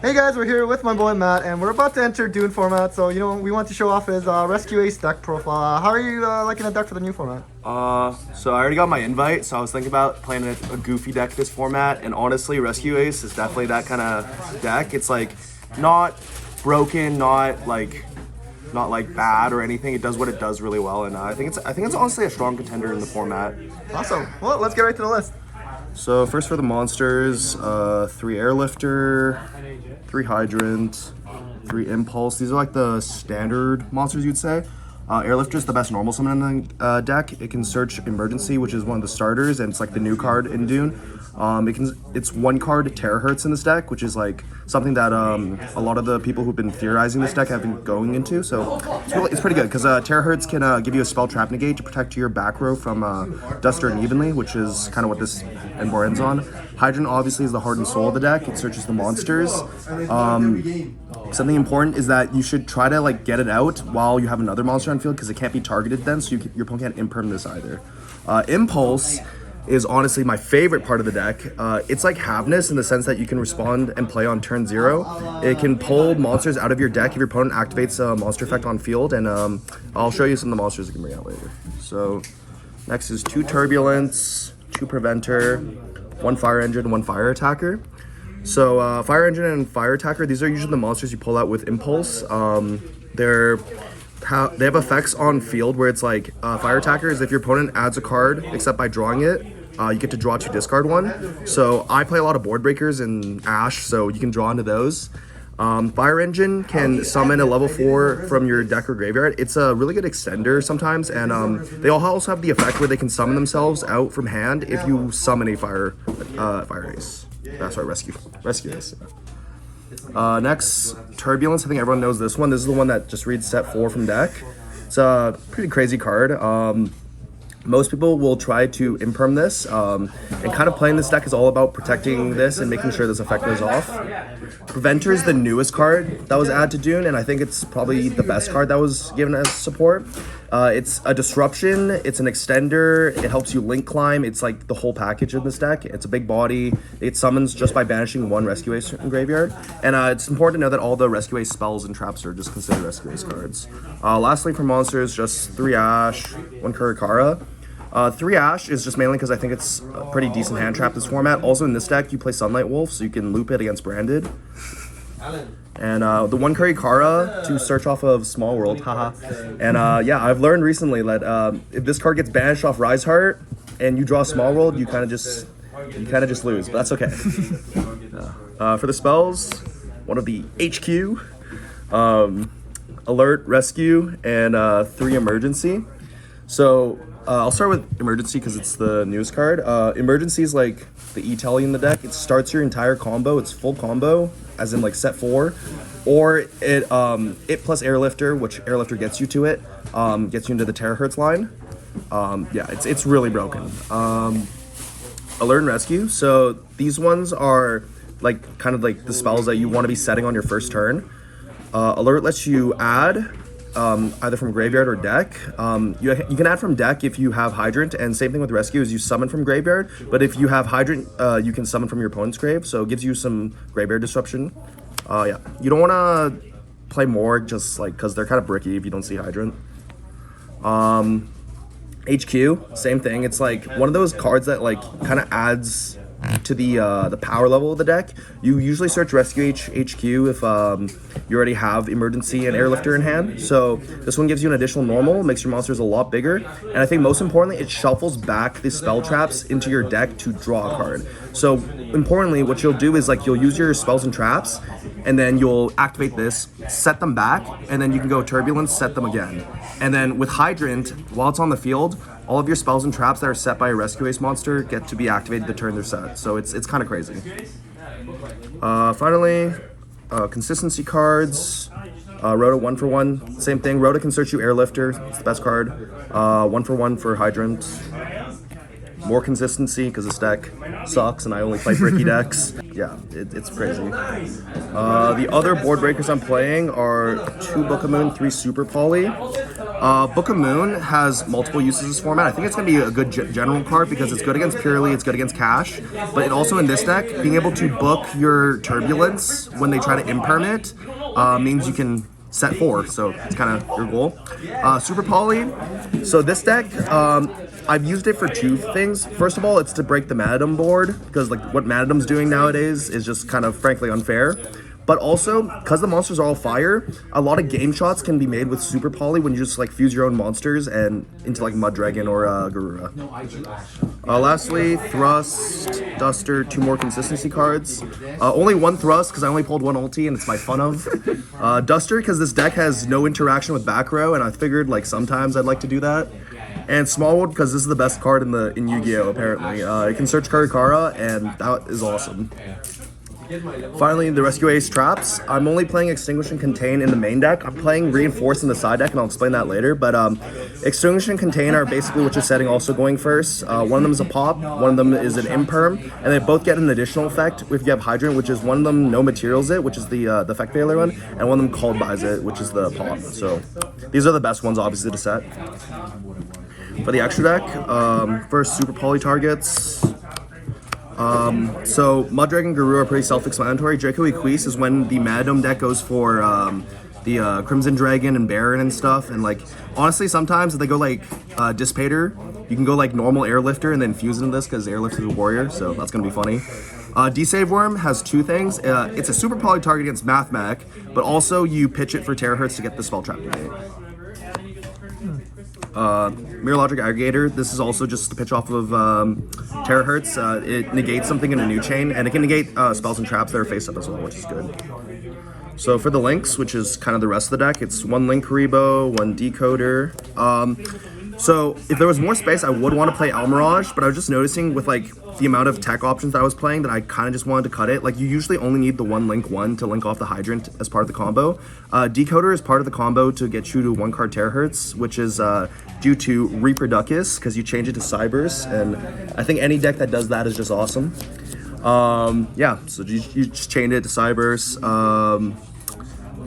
Hey guys, we're here with my boy Matt, and we're about to enter DUNE format. So we want to show off his Rescue Ace deck profile. How are you liking the deck for the new format? So I already got my invite, so I was thinking about playing a goofy deck this format, and honestly, Rescue Ace is definitely that kind of deck. It's like not broken, not like bad or anything. It does what it does really well, and I think it's honestly a strong contender in the format. Awesome. Well, let's get right to the list. So first for the monsters, 3 Airlifter, 3 Hydrant, 3 Impulse. These are like the standard monsters you'd say. Airlifter is the best normal summon in the deck. It can search Emergency, which is one of the starters, and it's like the new card in DUNE. It's 1 card Terahertz in this deck, which is like something that a lot of the people who've been theorizing this deck have been going into. So it's pretty good because Terahertz can give you a spell trap negate to protect your back row from Duster Unevenly, which is kind of what this Endbar ends on. Hydrant obviously is the heart and soul of the deck. It searches the monsters. Something important is that you should try to like get it out while you have another monster on field because it can't be targeted then, so your opponent can't imperm this either. Impulse is honestly my favorite part of the deck. It's like Havness in the sense that you can respond and play on turn 0. It can pull monsters out of your deck if your opponent activates a monster effect on field, and I'll show you some of the monsters I can bring out later. So next is 2 Turbulence, 2 Preventer, 1 Fire Engine, 1 Fire Attacker. So Fire Engine and Fire Attacker, these are usually the monsters you pull out with Impulse. They have effects on field where it's like Fire Attacker is if your opponent adds a card except by drawing it, you get to draw 2, discard 1. So I play a lot of board breakers in Ash, so you can draw into those. Fire Engine can summon a level 4 from your deck or graveyard. It's a really good extender sometimes, and they all also have the effect where they can summon themselves out from hand if you summon a Fire Ace. That's right, Rescue Ace. Next, Turbulence. I think everyone knows this one. This is the one that just reads set 4 from deck. It's a pretty crazy card. Most people will try to imperm this, and kind of playing this deck is all about protecting this and making sure this effect goes off. Preventer is the newest card that was added to DUNE, and I think it's probably the best card that was given as support. It's a disruption, it's an extender, it helps you link climb, it's like the whole package in this deck. It's a big body, it summons just by banishing 1 Rescue Ace in graveyard, and it's important to know that all the Rescue Ace spells and traps are just considered Rescue Ace cards. Lastly for monsters, just 3 Ash, 1 Kurikara. 3 Ash is just mainly because I think it's a pretty decent hand trap this format. Also in this deck, you play Sunlight Wolf, so you can loop it against Branded. And the 1 Kurikara to search off of Small World, haha. And yeah, I've learned recently that if this card gets banished off Rise Heart and you draw Small World, you kind of just lose, but that's okay. For the spells, one of the HQ, Alert, Rescue, and 3 Emergency. So I'll start with Emergency because it's the newest card. Emergency is like the E-Telly in the deck. It starts your entire combo. It's full combo, as in like set 4. Or it plus Airlifter, which Airlifter gets you to it, gets you into the Terahertz line. Yeah, it's really broken. Alert and Rescue. So these ones are like kind of like the spells that you want to be setting on your first turn. Alert lets you add either from graveyard or deck. You can add from deck if you have Hydrant, and same thing with Rescue is you summon from graveyard, but if you have Hydrant, you can summon from your opponent's grave, so it gives you some graveyard disruption. Yeah, you don't want to play more just like because they're kind of bricky if you don't see Hydrant. HQ, same thing. It's like one of those cards that like kind of adds to the power level of the deck. You usually search Rescue HQ if you already have Emergency and Airlifter in hand. So this one gives you an additional normal, makes your monsters a lot bigger, and I think most importantly, it shuffles back the spell traps into your deck to draw a card. So importantly, what you'll do is like you'll use your spells and traps, and then you'll activate this, set them back, and then you can go Turbulence, set them again. And then with Hydrant, while it's on the field, all of your spells and traps that are set by a Rescue Ace monster get to be activated the turn they're set. So it's kind of crazy. Finally, consistency cards. Rhoda 1 for 1, same thing. Rhoda can search you Airlifter, it's the best card. 1 for 1 for Hydrant. More consistency because this deck sucks and I only play bricky decks. Yeah, it's crazy. The other board breakers I'm playing are 2 Book of Moon, 3 Super Poly. Book of Moon has multiple uses in this format. I think it's going to be a good general card because it's good against Purely, it's good against Cash, but it also in this deck, being able to book your Turbulence when they try to imperm it means you can set 4, so it's kind of your goal. Super Poly. So this deck, I've used it for 2 things. First of all, it's to break the Manadum board, because like what Manadum's doing nowadays is just kind of frankly unfair. But also, because the monsters are all fire, a lot of game shots can be made with Super Poly when you just like fuse your own monsters and into like Mud Dragon or Garura. Lastly, Thrust, Duster, 2 more consistency cards. Only 1 Thrust because I only pulled 1 ulti and it's my fun of. Duster because this deck has no interaction with back row and I figured like sometimes I'd like to do that. And Smallwood because this is the best card in Yu-Gi-Oh! Apparently. It can search Karikara and that is awesome. Finally, the Rescue Ace traps. I'm only playing Extinguish and Contain in the main deck. I'm playing Reinforce in the side deck, and I'll explain that later. But Extinguish and Contain are basically what you're setting also going first. One of them is a pop, one of them is an imperm, and they both get an additional effect if you have Hydrant, which is one of them no materials it, which is the effect failure one, and one of them called buys it, which is the pop. So these are the best ones, obviously, to set. For the extra deck, first Super Poly targets. So Mud Dragon, Garura are pretty self-explanatory. Draco Equise is when the Manadum deck goes for the Crimson Dragon and Baron and stuff. And like honestly, sometimes if they go like Dissipator, you can go like normal Airlifter and then fuse into this because Airlifter is a warrior, so that's gonna be funny. D-Save Worm has 2 things. It's a Super Poly target against Math Mech, but also you pitch it for Terahertz to get the spell trap negate. Mirror Logic Aggregator, this is also just to pitch off of Terahertz. It negates something in a new chain, and it can negate spells and traps that are face up as well, which is good. So for the links, which is kind of the rest of the deck, it's 1 Link Karibo, 1 Decoder. So if there was more space, I would want to play Almirage, but I was just noticing with like the amount of tech options that I was playing that I kind of just wanted to cut it. Like you usually only need the 1 Link 1 to link off the Hydrant as part of the combo. Decoder is part of the combo to get you to 1 card Terahertz, which is due to Reproducus, because you change it to Cybers, and I think any deck that does that is just awesome. Yeah, so you just chain it to Cybers.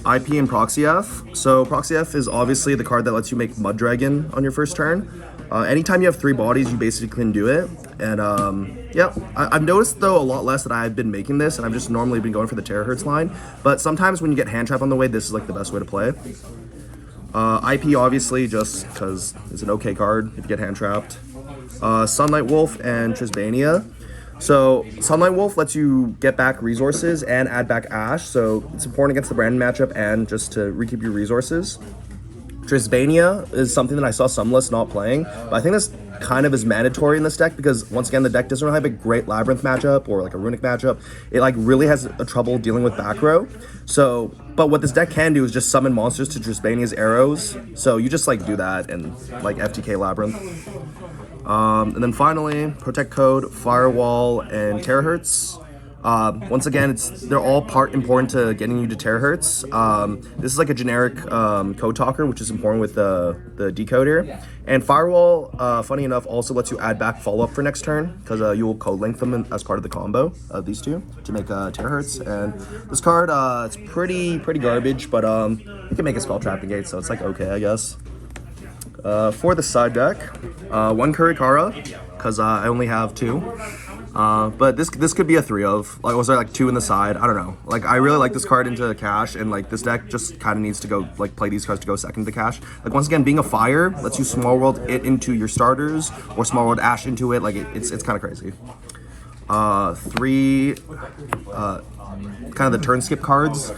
IP and Proxy F. So Proxy F is obviously the card that lets you make Mud Dragon on your first turn. Anytime you have 3 bodies, you basically can do it. And yeah, I've noticed though a lot less that I've been making this, and I've just normally been going for the Terahertz line. But sometimes when you get Hand Trap on the way, this is like the best way to play. IP obviously just because it's an okay card if you get Hand Trapped. Sunlight Wolf and Trisbania. So Sunlight Wolf lets you get back resources and add back Ash, so it's important against the Brandon matchup and just to rekeep your resources. Trisbania is something that I saw some lists not playing, but I think this kind of is mandatory in this deck because once again the deck doesn't really have a great Labyrinth matchup or like a Runic matchup. It like really has a trouble dealing with back row. So, but what this deck can do is just summon monsters to Trisbania's arrows. So you just like do that and like FTK Labyrinth. And then finally, Protect Code, Firewall, and Terahertz. Once again, they're all important to getting you to Terahertz. This is like a generic code talker, which is important with the decoder. And Firewall, funny enough, also lets you add back follow-up for next turn, because you will code link them as part of the combo of these 2 to make Terahertz. And this card, it's pretty garbage, but you can make a spell trap negate, so it's like okay, I guess. For the side deck, 1 Kurikara, because I only have 2. But this could be a 3 of. Like, was there like 2 in the side? I don't know. Like, I really like this card into Cash, and like this deck just kind of needs to go like play these cards to go second to Cash. Like once again, being a fire lets you Small World it into your starters or Small World Ash into it. Like it's kind of crazy. 3 kind of the turn skip cards.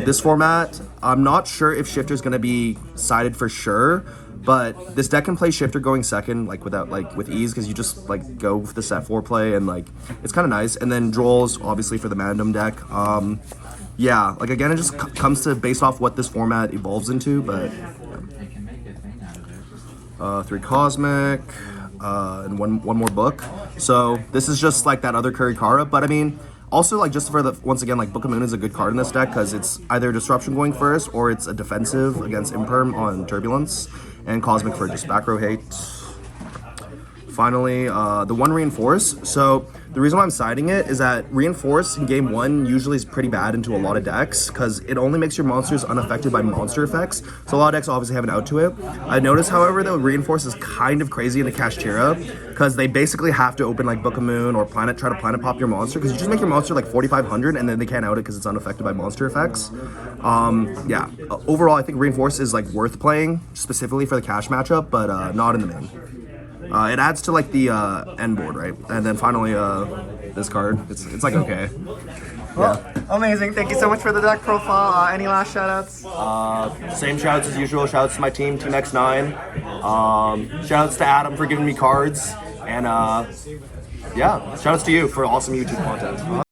This format, I'm not sure if Shifter's gonna be sided for sure. But this deck can play Shifter going second, like without like with ease, because you just like go with the set 4 play and like it's kind of nice. And then Droll's obviously for the Mandem deck. Yeah, like again, it just comes to based off what this format evolves into. But yeah. 3 Cosmic and one more book. So this is just like that other Kurikara, but I mean. Also, like, just for the, once again, like, Book of Moon is a good card in this deck because it's either Disruption going first or it's a defensive against Imperm on Turbulence, and Cosmic for just back row hate. Finally, the 1 Reinforce. So The reason why I'm citing it is that Reinforce in game 1 usually is pretty bad into a lot of decks because it only makes your monsters unaffected by monster effects. So a lot of decks obviously have an out to it. I noticed, however, that Reinforce is kind of crazy into Kashtira because they basically have to open like Book of Moon or try to planet pop your monster because you just make your monster like 4,500 and then they can't out it because it's unaffected by monster effects. Yeah, overall I think Reinforce is like worth playing specifically for the cash matchup, but not in the main. It adds to like the end board, right? And then finally this card, it's like okay. Well, amazing. Thank you so much for the deck profile. Any last shoutouts? Same shouts as usual. Shouts to my team, Team X9. Shouts to Adam for giving me cards, and yeah, shouts to you for awesome YouTube content.